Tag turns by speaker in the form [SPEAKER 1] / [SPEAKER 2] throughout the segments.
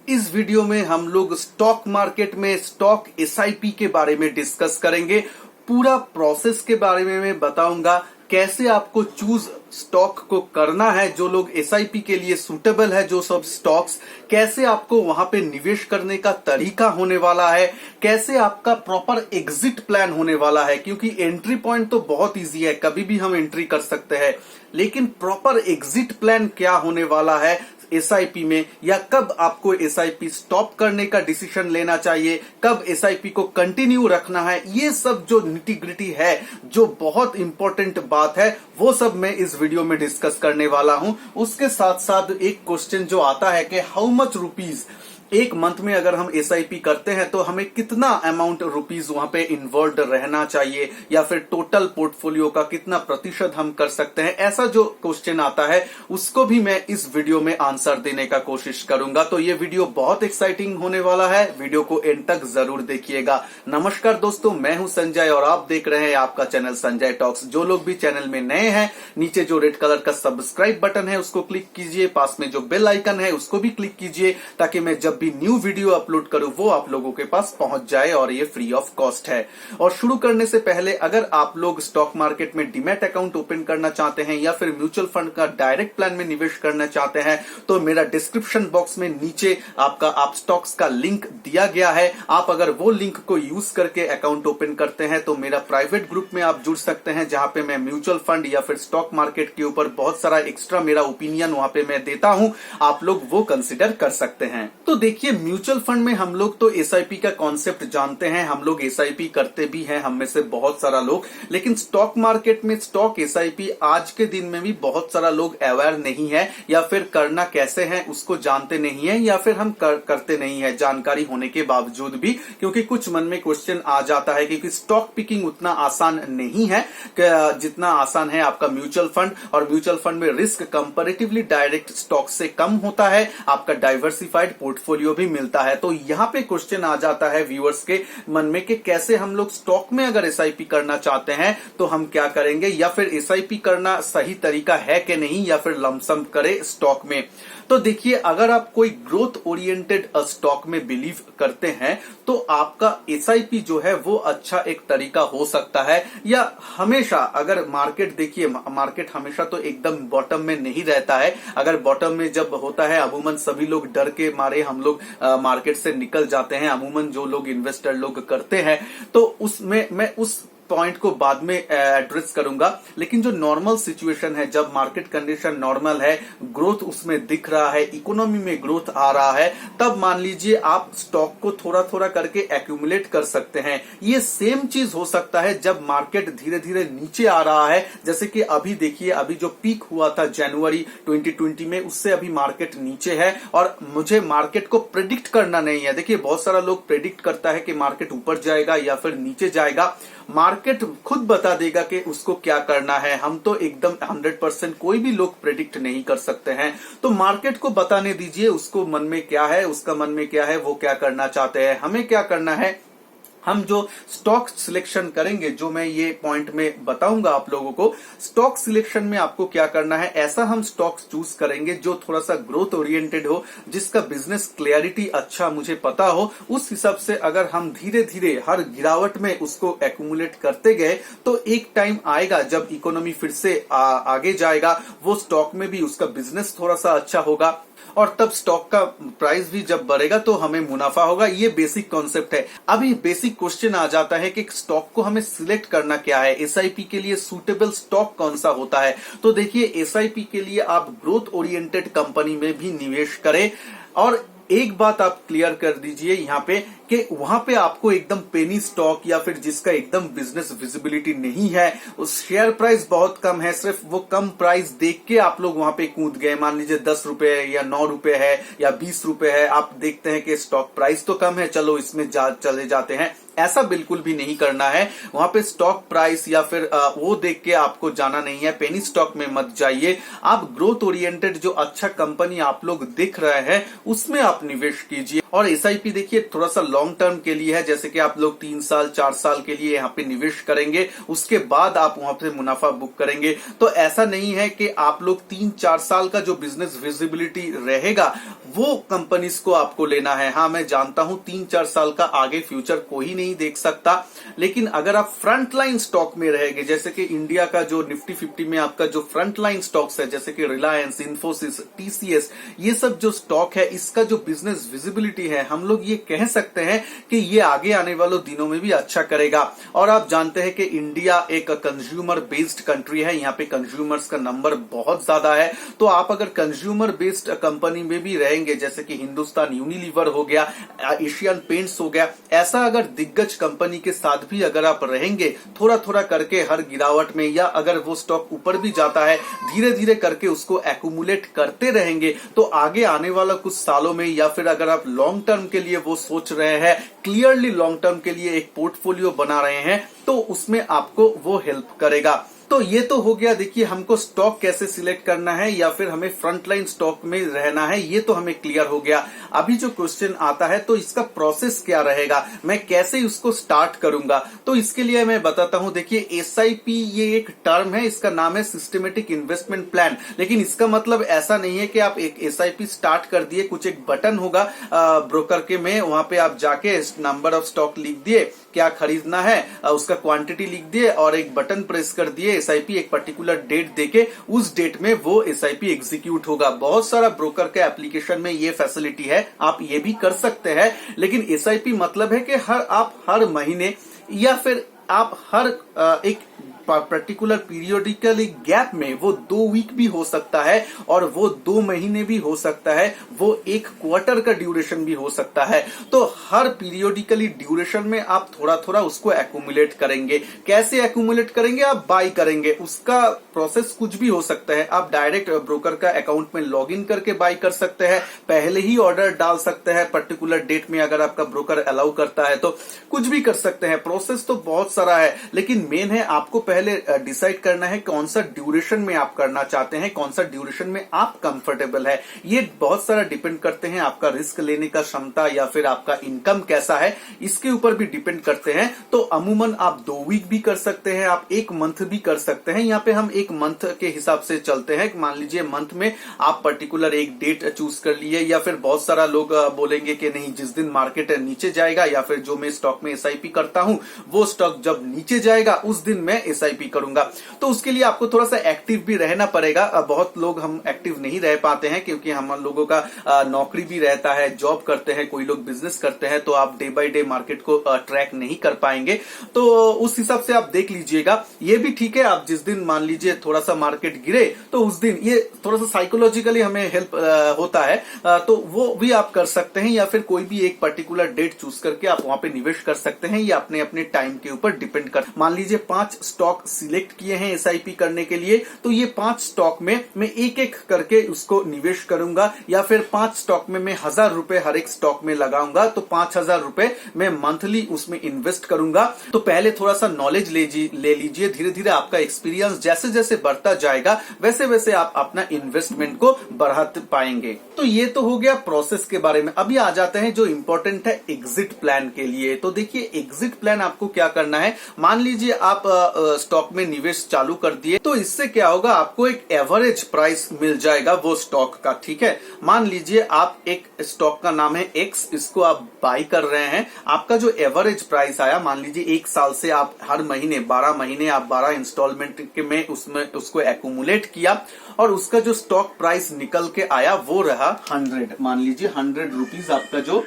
[SPEAKER 1] इस वीडियो में हम लोग स्टॉक मार्केट में स्टॉक एसआईपी के बारे में डिस्कस करेंगे। पूरा प्रोसेस के बारे में मैं बताऊंगा, कैसे आपको चूज स्टॉक को करना है, जो लोग एसआईपी के लिए सूटेबल है, जो सब स्टॉक्स, कैसे आपको वहां पे निवेश करने का तरीका होने वाला है, कैसे आपका प्रॉपर एग्जिट प्लान होने वाला है। क्योंकि एंट्री पॉइंट तो बहुत इजी है, कभी भी हम एंट्री कर सकते हैं, लेकिन प्रॉपर एग्जिट प्लान क्या होने वाला है एसआईपी में, या कब आपको एसआईपी स्टॉप करने का डिसीजन लेना चाहिए, कब एसआईपी को कंटिन्यू रखना है, ये सब जो निटी ग्रिटी है, जो बहुत इंपॉर्टेंट बात है, वो सब मैं इस वीडियो में डिस्कस करने वाला हूं। उसके साथ साथ एक क्वेश्चन जो आता है कि हाउ मच रुपीज एक मंथ में अगर हम एसआईपी करते हैं तो हमें कितना अमाउंट रुपीज वहां पे इन्वॉल्व रहना चाहिए, या फिर टोटल पोर्टफोलियो का कितना प्रतिशत हम कर सकते हैं। ऐसा जो क्वेश्चन आता है उसको भी मैं इस वीडियो में आंसर देने का कोशिश करूंगा। तो ये वीडियो बहुत एक्साइटिंग होने वाला है, वीडियो को एंड तक जरूर देखिएगा। नमस्कार दोस्तों, मैं हूं संजय और आप देख रहे हैं आपका चैनल संजय टॉक्स। जो लोग भी चैनल में नए हैं, नीचे जो रेड कलर का सब्सक्राइब बटन है उसको क्लिक कीजिए, पास में जो बेल आइकन है उसको भी क्लिक कीजिए, ताकि मैं जब भी न्यू वीडियो अपलोड करूं वो आप लोगों के पास पहुंच जाए, और ये फ्री ऑफ कॉस्ट है। और शुरू करने से पहले अगर आप लोग स्टॉक मार्केट में डीमैट अकाउंट ओपन करना चाहते हैं या फिर म्यूचुअल फंड का डायरेक्ट प्लान में निवेश करना चाहते हैं, तो मेरा डिस्क्रिप्शन बॉक्स में नीचे आपका आप स्टॉक्स का लिंक दिया गया है। आप अगर वो लिंक को यूज करके अकाउंट ओपन करते हैं तो मेरा प्राइवेट ग्रुप में आप जुड़ सकते हैं, जहां पे मैं म्यूचुअल फंड या फिर स्टॉक मार्केट के ऊपर बहुत सारा एक्स्ट्रा मेरा ओपिनियन वहां पे मैं देता हूं, आप लोग वो कंसिडर कर सकते हैं। तो देखिए, म्यूचुअल फंड में हम लोग तो एसआईपी का कॉन्सेप्ट जानते हैं, हम लोग एसआईपी करते भी हैं, हम में से बहुत सारा लोग। लेकिन स्टॉक मार्केट में स्टॉक एसआईपी आज के दिन में भी बहुत सारा लोग अवेयर नहीं है, या फिर करना कैसे है उसको जानते नहीं है, या फिर हम करते नहीं है जानकारी होने के बावजूद भी। क्योंकि कुछ मन में क्वेश्चन आ जाता है, क्योंकि स्टॉक पिकिंग उतना आसान नहीं है जितना आसान है आपका म्यूचुअल फंड। और म्यूचुअल फंड में रिस्क कंपैरेटिवली डायरेक्ट स्टॉक से कम होता है, आपका डाइवर्सिफाइड पोर्टफोलियो भी मिलता है। तो यहाँ पे क्वेश्चन आ जाता है व्यूअर्स के मन में कि कैसे हम लोग स्टॉक में अगर एसआईपी करना चाहते हैं तो हम क्या करेंगे, या फिर एसआईपी करना सही तरीका है कि नहीं, या फिर लमसम करे स्टॉक में। तो देखिए, अगर आप कोई ग्रोथ ओरिएंटेड स्टॉक में बिलीव करते हैं तो आपका एसआईपी जो है वो अच्छा एक तरीका हो सकता है। या हमेशा अगर मार्केट, देखिए मार्केट हमेशा तो एकदम बॉटम में नहीं रहता है। अगर बॉटम में जब होता है, अमूमन सभी लोग डर के मारे हम लोग मार्केट से निकल जाते हैं, अमूमन जो लोग इन्वेस्टर लोग करते हैं। तो उसमें मैं उस पॉइंट को बाद में एड्रेस करूंगा। लेकिन जो नॉर्मल सिचुएशन है, जब मार्केट कंडीशन नॉर्मल है, ग्रोथ उसमें दिख रहा है, इकोनॉमी में ग्रोथ आ रहा है, तब मान लीजिए आप स्टॉक को थोड़ा थोड़ा करके एक्यूमुलेट कर सकते हैं। ये सेम चीज हो सकता है जब मार्केट धीरे धीरे नीचे आ रहा है। जैसे कि अभी देखिए, अभी जो पीक हुआ था जनवरी 2020 में, उससे अभी मार्केट नीचे है। और मुझे मार्केट को प्रेडिक्ट करना नहीं है। देखिए, बहुत सारा लोग प्रेडिक्ट करता है कि मार्केट ऊपर जाएगा या फिर नीचे जाएगा। मार्केट खुद बता देगा कि उसको क्या करना है। हम तो एकदम 100% कोई भी लोग प्रेडिक्ट नहीं कर सकते हैं। तो मार्केट को बताने दीजिए उसको मन में क्या है, उसका मन में क्या है, वो क्या करना चाहते हैं। हमें क्या करना है, हम जो स्टॉक सिलेक्शन करेंगे, जो मैं ये पॉइंट में बताऊंगा आप लोगों को, स्टॉक सिलेक्शन में आपको क्या करना है, ऐसा हम स्टॉक चूज करेंगे जो थोड़ा सा ग्रोथ ओरिएंटेड हो, जिसका बिजनेस क्लैरिटी अच्छा मुझे पता हो। उस हिसाब से अगर हम धीरे धीरे हर गिरावट में उसको एक्यूमुलेट करते गए तो एक टाइम आएगा जब इकोनॉमी फिर से आगे जाएगा, वो स्टॉक में भी उसका बिजनेस थोड़ा सा अच्छा होगा, और तब स्टॉक का प्राइस भी जब बढ़ेगा तो हमें मुनाफा होगा। ये बेसिक कॉन्सेप्ट है। अभी बेसिक क्वेश्चन आ जाता है कि स्टॉक को हमें सिलेक्ट करना क्या है, एसआईपी के लिए सूटेबल स्टॉक कौन सा होता है। तो देखिए, एसआईपी के लिए आप ग्रोथ ओरिएंटेड कंपनी में भी निवेश करें। और एक बात आप क्लियर कर दीजिए यहाँ पे कि वहां पे आपको एकदम पेनी स्टॉक, या फिर जिसका एकदम बिजनेस विजिबिलिटी नहीं है, उस शेयर प्राइस बहुत कम है, सिर्फ वो कम प्राइस देख के आप लोग वहां पे कूद गए। मान लीजिए 10 रुपए या 9 रुपए है या 20 रुपए है, आप देखते हैं कि स्टॉक प्राइस तो कम है, चलो इसमें चले जाते हैं। ऐसा बिल्कुल भी नहीं करना है। वहां पे स्टॉक प्राइस या फिर वो देख के आपको जाना नहीं है। पेनी स्टॉक में मत जाइए। आप ग्रोथ ओरिएंटेड जो अच्छा कंपनी आप लोग दिख रहे हैं उसमें आप निवेश कीजिए। और एसआईपी देखिए थोड़ा सा लॉन्ग टर्म के लिए है, जैसे कि आप लोग 3 साल 4 साल के लिए यहाँ पे निवेश करेंगे, उसके बाद आप वहां पे मुनाफा बुक करेंगे। तो ऐसा नहीं है कि आप लोग 3-4 साल का जो बिजनेस विजिबिलिटी रहेगा वो कंपनीज को आपको लेना है। हाँ, मैं जानता हूं 3-4 साल का आगे फ्यूचर कोई नहीं देख सकता, लेकिन अगर आप फ्रंट लाइन स्टॉक में रहेंगे, जैसे कि इंडिया का जो निफ्टी 50 में आपका जो फ्रंट लाइन स्टॉक्स है, जैसे कि रिलायंस, इन्फोसिस, टीसीएस, ये सब जो स्टॉक है, इसका जो बिजनेस विजिबिलिटी है, हम लोग ये कह सकते हैं कि ये आगे आने वाले दिनों में भी अच्छा करेगा। और आप जानते हैं कि इंडिया एक कंज्यूमर बेस्ड कंट्री है, यहाँ पे कंज्यूमर्स का नंबर बहुत ज्यादा है। तो आप अगर कंज्यूमर बेस्ड कंपनी में भी रहेंगे, जैसे कि हिंदुस्तान यूनिलीवर हो गया, एशियन पेंट्स हो गया, ऐसा अगर दिग्गज कंपनी के साथ भी अगर आप रहेंगे, थोड़ा थोड़ा करके हर गिरावट में, या अगर वो स्टॉक ऊपर भी जाता है, धीरे धीरे करके उसको एक्यूमुलेट करते रहेंगे, तो आगे आने वाला कुछ सालों में, या फिर अगर आप लॉन्ग टर्म के लिए वो सोच रहे हैं, क्लियरली लॉन्ग टर्म के लिए एक पोर्टफोलियो बना रहे हैं, तो उसमें आपको वो हेल्प करेगा। तो ये तो हो गया, देखिए हमको स्टॉक कैसे सिलेक्ट करना है या फिर हमें फ्रंटलाइन स्टॉक में रहना है, ये तो हमें क्लियर हो गया। अभी जो क्वेश्चन आता है, तो इसका प्रोसेस क्या रहेगा, मैं कैसे उसको स्टार्ट करूंगा, तो इसके लिए मैं बताता हूं। देखिए एसआईपी ये एक टर्म है, इसका नाम है सिस्टमेटिक इन्वेस्टमेंट प्लान, लेकिन इसका मतलब ऐसा नहीं है कि आप एक एसआईपी स्टार्ट कर दिए, कुछ एक बटन होगा ब्रोकर के में, वहां पे आप जाके नंबर ऑफ स्टॉक लिख दिए, क्या खरीदना है, उसका क्वांटिटी लिख दिए और एक बटन प्रेस कर दिए, एसआईपी एक पर्टिकुलर डेट देके उस डेट में वो एसआईपी एग्जीक्यूट होगा। बहुत सारा ब्रोकर के एप्लीकेशन में ये फैसिलिटी है, आप ये भी कर सकते हैं, लेकिन एसआईपी मतलब है कि आप हर महीने या फिर आप हर एक पर्टिकुलर पीरियोडिकली गैप में, वो 2 वीक भी हो सकता है और वो 2 महीने भी हो सकता है, वो 1 क्वार्टर का ड्यूरेशन भी हो सकता है। तो हर पीरियोडिकली ड्यूरेशन में आप थोड़ा थोड़ा उसको एक्यूमुलेट करेंगे। कैसे एक्यूमुलेट करेंगे, आप बाई करेंगे, उसका प्रोसेस कुछ भी हो सकता है। आप डायरेक्ट ब्रोकर का अकाउंट में लॉग इन करके बाई कर सकते हैं, पहले ही ऑर्डर डाल सकते हैं पर्टिकुलर डेट में, अगर आपका ब्रोकर अलाउ करता है तो कुछ भी कर सकते हैं। प्रोसेस तो बहुत सारा है, लेकिन मेन है आपको पहले डिसाइड करना है कौन सा ड्यूरेशन में आप करना चाहते हैं, कौन सा ड्यूरेशन में आप कंफर्टेबल है। ये बहुत सारा डिपेंड करते हैं, आपका रिस्क लेने का क्षमता या फिर आपका इनकम कैसा है, इसके ऊपर भी डिपेंड करते हैं। तो अमूमन आप 2 वीक भी कर सकते हैं, आप 1 मंथ भी कर सकते हैं। यहाँ पे हम 1 मंथ के हिसाब से चलते हैं। मान लीजिए मंथ में आप पर्टिकुलर एक डेट चूज कर लिए, या फिर बहुत सारा लोग बोलेंगे कि नहीं, जिस दिन मार्केट नीचे जाएगा या फिर जो मैं स्टॉक में एसआईपी करता हूं, वो स्टॉक जब नीचे जाएगा उस दिन मैं एसआईपी करूंगा। तो उसके लिए आपको थोड़ा सा एक्टिव भी रहना पड़ेगा। बहुत लोग हम एक्टिव नहीं रह पाते हैं, क्योंकि हम लोगों का नौकरी भी रहता है, जॉब करते हैं, कोई लोग बिजनेस करते हैं, तो आप डे बाय डे मार्केट को ट्रैक नहीं कर पाएंगे। तो उस हिसाब से आप देख लीजिएगा। ये भी ठीक है, आप जिस दिन मान लीजिए थोड़ा सा मार्केट गिरे, तो उस दिन ये थोड़ा सा साइकोलॉजिकली हमें हेल्प होता है, तो वो भी आप कर सकते हैं, या फिर कोई भी एक पर्टिकुलर डेट चूज करके आप वहां पे निवेश कर सकते हैं। ये अपने अपने टाइम के ऊपर डिपेंड कर। मान लीजिए 5 स्टॉक सिलेक्ट किए हैं एसआईपी करने के लिए, तो ये 5 स्टॉक में मैं एक एक करके उसको निवेश करूंगा, या फिर 5 स्टॉक में मैं 1000 रुपए हर एक स्टॉक में लगाऊंगा, तो 5000 रुपए मैं मंथली उसमें इन्वेस्ट करूंगा। तो पहले थोड़ा सा नॉलेज ले लीजिए, धीरे धीरे आपका एक्सपीरियंस जैसे जैसे बढ़ता जाएगा, वैसे वैसे आप अपना इन्वेस्टमेंट को बढ़ाते पाएंगे। तो ये तो हो गया प्रोसेस के बारे में। अभी आ जाते हैं जो इंपॉर्टेंट है एग्जिट प्लान के लिए। तो देखिए एग्जिट प्लान आपको क्या करना है, मान लीजिए आप स्टॉक में निवेश चालू कर दिए, तो इससे क्या होगा, आपको एक एवरेज प्राइस मिल जाएगा वो स्टॉक का। ठीक है, मान लीजिए आप एक स्टॉक का नाम है एक्स, इसको आप बाई कर रहे हैं, आपका जो एवरेज प्राइस आया, मान लीजिए 1 साल से आप हर महीने 12 महीने आप 12 इंस्टॉलमेंट में उसको एक्यूमुलेट किया, और उसका जो स्टॉक प्राइस निकल के आया वो रहा 100। मान लीजिए 100 रुपीज आपका जो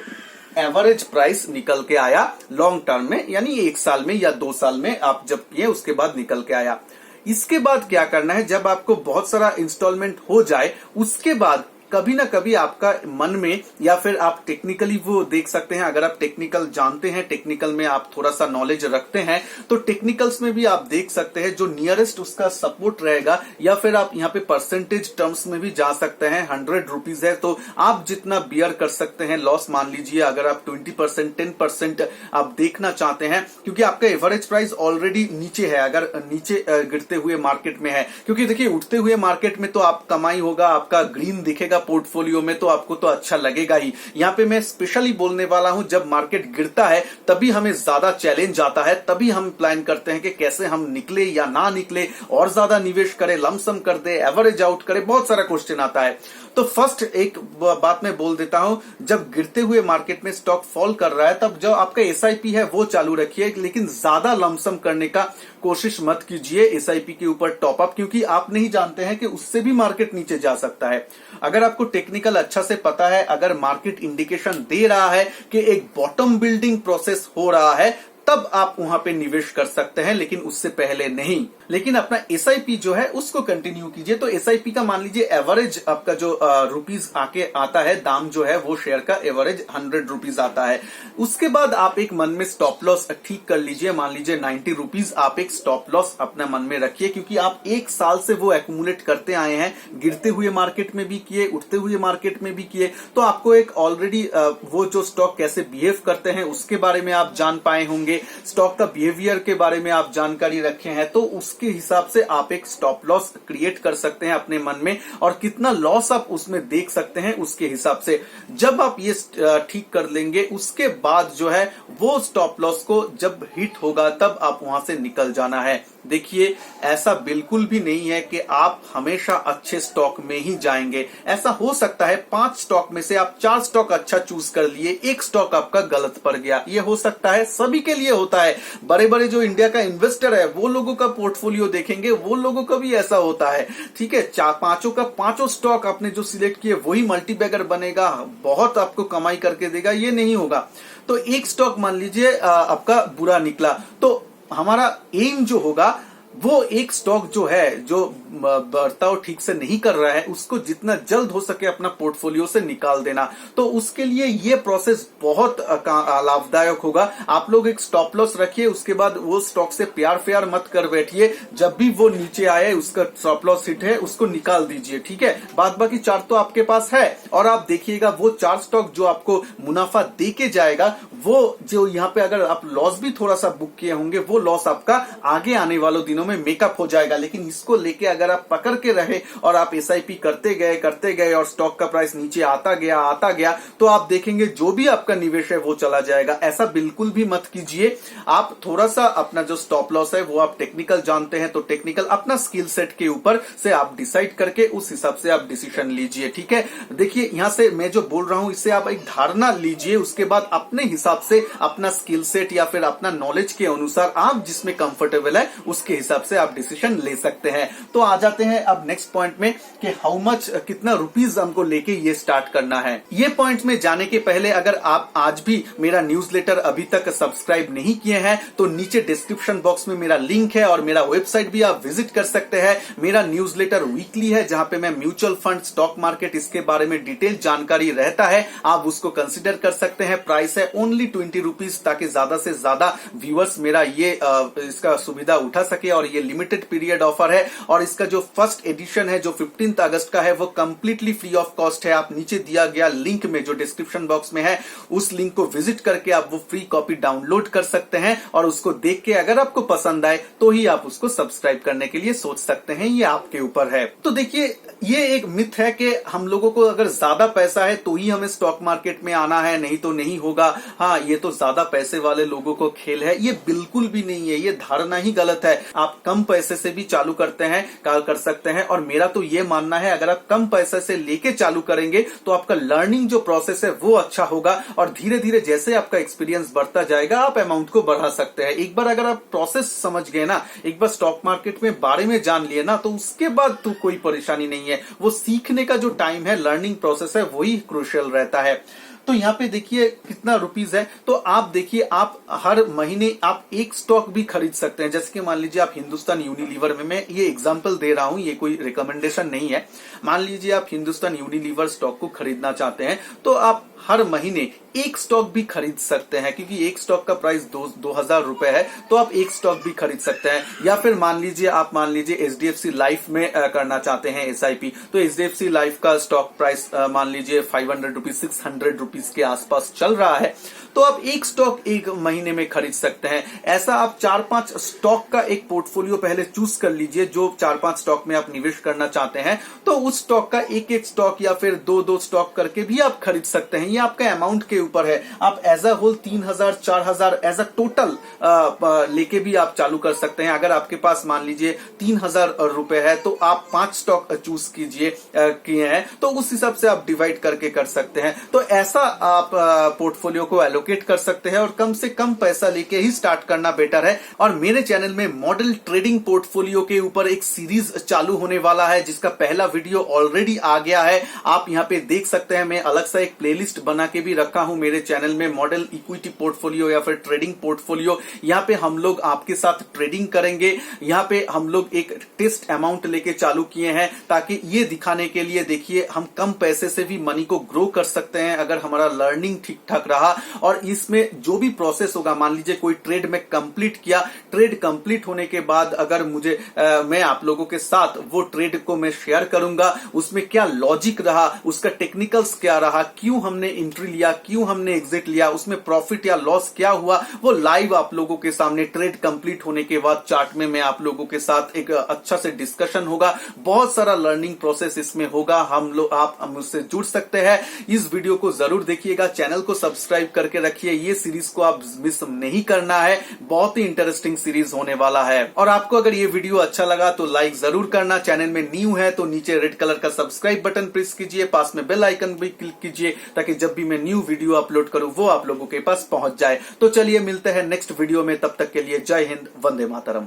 [SPEAKER 1] एवरेज प्राइस निकल के आया लॉन्ग टर्म में, यानी 1 साल में या 2 साल में आप जब किए उसके बाद निकल के आया। इसके बाद क्या करना है, जब आपको बहुत सारा इंस्टॉलमेंट हो जाए, उसके बाद कभी ना कभी आपका मन में, या फिर आप टेक्निकली वो देख सकते हैं, अगर आप टेक्निकल जानते हैं, टेक्निकल में आप थोड़ा सा नॉलेज रखते हैं, तो टेक्निकल्स में भी आप देख सकते हैं जो नियरेस्ट उसका सपोर्ट रहेगा, या फिर आप यहाँ पे परसेंटेज टर्म्स में भी जा सकते हैं। 100 रुपीज है तो आप जितना बियर कर सकते हैं लॉस, मान लीजिए अगर आप 20% 10% आप देखना चाहते हैं, क्योंकि आपका एवरेज प्राइस ऑलरेडी नीचे है, अगर नीचे गिरते हुए मार्केट में है, क्योंकि देखिए उठते हुए मार्केट में तो आप कमाई होगा, आपका ग्रीन दिखेगा पोर्टफोलियो में, तो आपको तो अच्छा लगेगा ही। यहाँ पे मैं स्पेशली बोलने वाला हूं, जब मार्केट गिरता है तभी हमें ज्यादा चैलेंज आता है, तभी हम प्लान करते हैं कि कैसे हम निकले या ना निकले, और ज्यादा निवेश करें, लमसम कर दे, एवरेज आउट करें, बहुत सारा क्वेश्चन आता है। तो फर्स्ट एक बात मैं बोल देता हूं, जब गिरते हुए मार्केट में स्टॉक फॉल कर रहा है तब जो आपका एसआईपी है वो चालू रखिए, लेकिन ज्यादा लमसम करने का कोशिश मत कीजिए एसआईपी के ऊपर टॉप अप, क्योंकि आप नहीं जानते हैं कि उससे भी मार्केट नीचे जा सकता है। अगर आपको टेक्निकल अच्छा से पता है, अगर मार्केट इंडिकेशन दे रहा है कि एक बॉटम बिल्डिंग प्रोसेस हो रहा है, तब आप वहां पे निवेश कर सकते हैं, लेकिन उससे पहले नहीं। लेकिन अपना एसआईपी जो है उसको कंटिन्यू कीजिए। तो एसआईपी का मान लीजिए एवरेज आपका जो रुपीज आके आता है, दाम जो है वो शेयर का एवरेज 100 रुपीज आता है। उसके बाद आप एक मन में स्टॉप लॉस ठीक कर लीजिए, मान लीजिए 90 रुपीज आप एक स्टॉप लॉस अपने मन में रखिए, क्योंकि आप एक साल से वो एक्यूमुलेट करते आए हैं, गिरते हुए मार्केट में भी किए, उठते हुए मार्केट में भी किए, तो आपको एक ऑलरेडी वो जो स्टॉक कैसे बिहेव करते हैं उसके बारे में आप जान पाए होंगे, स्टॉक का बिहेवियर के बारे में आप जानकारी रखे हैं, तो उसके हिसाब से आप एक स्टॉप लॉस क्रिएट कर सकते हैं अपने मन में, और कितना लॉस आप उसमें देख सकते हैं उसके हिसाब से। जब आप ये ठीक कर लेंगे, उसके बाद जो है वो स्टॉप लॉस को जब हिट होगा तब आप वहां से निकल जाना है। देखिए, ऐसा बिल्कुल भी नहीं है कि आप हमेशा अच्छे स्टॉक में ही जाएंगे। ऐसा हो सकता है 5 स्टॉक में से आप 4 स्टॉक अच्छा चूज कर लिए, एक स्टॉक आपका गलत पड़ गया, ये हो सकता है, सभी के लिए होता है। बड़े बड़े जो इंडिया का इन्वेस्टर है वो लोगों का पोर्टफोलियो देखेंगे, वो लोगों का भी ऐसा होता है। ठीक है, पांचों का पांचों स्टॉक आपने जो सिलेक्ट किए वही मल्टीबैगर बनेगा, बहुत आपको कमाई करके देगा, ये नहीं होगा। तो एक स्टॉक मान लीजिए आपका बुरा निकला, तो हमारा एम जो होगा वो एक स्टॉक जो है, जो बर्ताव ठीक से नहीं कर रहा है, उसको जितना जल्द हो सके अपना पोर्टफोलियो से निकाल देना। तो उसके लिए ये प्रोसेस बहुत लाभदायक होगा। आप लोग एक स्टॉप लॉस रखिए, उसके बाद वो स्टॉक से प्यार मत कर बैठिए, जब भी वो नीचे आए उसका स्टॉप लॉस हिट है उसको निकाल दीजिए। ठीक है, बाद बाकी 4 तो आपके पास है, और आप देखिएगा वो 4 स्टॉक जो आपको मुनाफा दे के जाएगा, वो जो यहाँ पे अगर आप लॉस भी थोड़ा सा बुक किए होंगे, वो लॉस आपका आगे आने वाले दिनों में मेकअप हो जाएगा। लेकिन इसको लेके अगर आप पकड़ के रहे और आप एसआईपी करते गए और स्टॉक का प्राइस नीचे आता गया, तो आप देखेंगे जो भी आपका निवेश है वो चला जाएगा। ऐसा बिल्कुल भी मत कीजिए। आप थोड़ा सा अपना जो स्टॉप लॉस है वो आप टेक्निकल जानते हैं, तो टेक्निकल अपना स्किल सेट के ऊपर से आप डिसाइड करके उस हिसाब से आप डिसीजन लीजिए। ठीक है, देखिए यहां से मैं जो बोल रहा हूं इससे आप एक धारणा लीजिए, उसके बाद अपने हिसाब से अपना स्किल सेट या फिर अपना नॉलेज के अनुसार आप जिसमें कंफर्टेबल है उसके हिसाब से आप डिसीजन ले सकते हैं। तो आ जाते हैं अब नेक्स्ट पॉइंट में कि हाउ मच, कितना रुपीज हमको लेके ये स्टार्ट करना है। ये पॉइंट में जाने के पहले अगर आप आज भी मेरा न्यूज़लेटर अभी तक सब्सक्राइब नहीं किए हैं तो नीचे डिस्क्रिप्शन बॉक्स में मेरा लिंक है और मेरा वेबसाइट भी आप विजिट कर सकते हैं। मेरा न्यूज़लेटर वीकली है जहां पे मैं म्यूचुअल फंड, स्टॉक मार्केट, इसके बारे में डिटेल जानकारी रहता है, आप उसको कंसिडर कर सकते हैं। प्राइस है ओनली 20 रुपीज, ताकि ज्यादा से ज्यादा व्यूअर्स मेरा ये इसका सुविधा उठा सके, और ये लिमिटेड पीरियड ऑफर है। और इसका जो फर्स्ट एडिशन है जो 15 अगस्त का है वो कंप्लीटली फ्री ऑफ कॉस्ट है। आप नीचे दिया गया लिंक में जो डिस्क्रिप्शन बॉक्स में है उस लिंक को विजिट करके आप वो फ्री कॉपी डाउनलोड कर सकते हैं, और उसको देख के अगर आपको पसंद आए तो ही आप उसको सब्सक्राइब करने के लिए सोच सकते हैं, ये आपके ऊपर है। तो देखिए, ये एक मिथ है कि हम लोगों को अगर ज्यादा पैसा है तो ही हमें स्टॉक मार्केट में आना है, नहीं तो नहीं होगा। हाँ, ये तो ज्यादा पैसे वाले लोगों को खेल है, ये बिल्कुल भी नहीं है, ये धारणा ही गलत है। आप कम पैसे से भी चालू करते हैं, कर सकते हैं, और मेरा तो ये मानना है अगर आप कम पैसे से लेके चालू करेंगे तो आपका लर्निंग जो प्रोसेस है वो अच्छा होगा, और धीरे धीरे जैसे आपका एक्सपीरियंस बढ़ता जाएगा आप अमाउंट को बढ़ा सकते हैं। एक बार अगर आप प्रोसेस समझ गए ना, एक बार स्टॉक मार्केट में बारे में जान लिए ना, तो उसके बाद तो कोई परेशानी नहीं है। वो सीखने का जो टाइम है, लर्निंग प्रोसेस है, वही क्रूशियल रहता है। तो यहाँ पे देखिए कितना रुपीज है, तो आप देखिए आप हर महीने आप एक स्टॉक भी खरीद सकते हैं। जैसे कि मान लीजिए आप हिंदुस्तान यूनिलीवर में, मैं ये एग्जांपल दे रहा हूं, ये कोई रिकमेंडेशन नहीं है। मान लीजिए आप हिंदुस्तान यूनिलीवर स्टॉक को खरीदना चाहते हैं तो आप हर महीने एक स्टॉक भी खरीद सकते हैं, क्योंकि एक स्टॉक का प्राइस 2000 रुपए है, तो आप एक स्टॉक भी खरीद सकते हैं। या फिर मान लीजिए एचडीएफसी लाइफ में करना चाहते हैं एसआईपी, तो एचडीएफसी लाइफ का स्टॉक प्राइस मान लीजिए 500 रुपीज, 600 रुपीज के आसपास चल रहा है, तो आप एक स्टॉक एक महीने में खरीद सकते हैं। ऐसा आप 4-5 स्टॉक का एक पोर्टफोलियो पहले चूज कर लीजिए, जो 4-5 स्टॉक में आप निवेश करना चाहते हैं, तो उस स्टॉक का एक स्टॉक या फिर 2-2 स्टॉक करके भी आप खरीद सकते हैं। हैं, ये आपका अमाउंट के ऊपर है। आप as a whole 3,000 4,000 as a total लेके भी आप चालू कर सकते हैं। अगर आपके पास मान लीजिए 3,000 रुपए है तो आप 5 स्टॉक चूज किए हैं तो उस हिसाब से आप डिवाइड करके कर सकते हैं। तो ऐसा आप पोर्टफोलियो को एलोकेट कर सकते हैं और कम से कम पैसा लेके ही स्टार्ट करना बेटर है। और मेरे चैनल में मॉडल ट्रेडिंग पोर्टफोलियो के ऊपर एक सीरीज चालू होने वाला है जिसका पहला वीडियो ऑलरेडी आ गया है, आप यहां पे देख सकते हैं। मैं अलग सा एक प्लेलिस्ट बना के भी रखा हूं मेरे चैनल में, मॉडल इक्विटी पोर्टफोलियो या फिर ट्रेडिंग पोर्टफोलियो। यहां पे हम लोग आपके साथ ट्रेडिंग करेंगे। यहां पे हम लोग एक टेस्ट अमाउंट लेके चालू किए हैं ताकि ये दिखाने के लिए, देखिए हम कम पैसे से भी मनी को ग्रो कर सकते हैं अगर हमारा लर्निंग ठीक ठाक रहा। और इसमें जो भी प्रोसेस होगा, मान लीजिए कोई ट्रेड में कंप्लीट किया, ट्रेड कंप्लीट होने के बाद अगर मुझे मैं आप लोगों के साथ वो ट्रेड को मैं शेयर करूंगा, उसमें क्या लॉजिक रहा, उसका टेक्निकल्स क्या रहा, क्यों हमने एंट्री लिया, क्यों हमने एग्जिट लिया, उसमें प्रॉफिट या लॉस क्या हुआ, वो लाइव आप लोगों के सामने ट्रेड कंप्लीट होने के बाद चार्ट में मैं आप लोगों के साथ एक अच्छा से डिस्कशन होगा। बहुत सारा लर्निंग प्रोसेस इसमें होगा। आप मुझसे जुड़ सकते हैं। इस वीडियो को जरूर देखिएगा, चैनल को सब्सक्राइब करके रखिए। ये सीरीज को आप मिस नहीं करना है, बहुत ही इंटरेस्टिंग सीरीज होने वाला है। और आपको अगर ये वीडियो अच्छा लगा तो लाइक जरूर करना। चैनल में न्यू है तो नीचे रेड कलर का सब्सक्राइब बटन प्रेस कीजिए, पास में बेल आइकन भी क्लिक कीजिए ताकि जब भी मैं न्यू वीडियो अपलोड करूं वो आप लोगों के पास पहुंच जाए। तो चलिए मिलते हैं नेक्स्ट वीडियो में, तब तक के लिए जय हिंद, वंदे मातरम।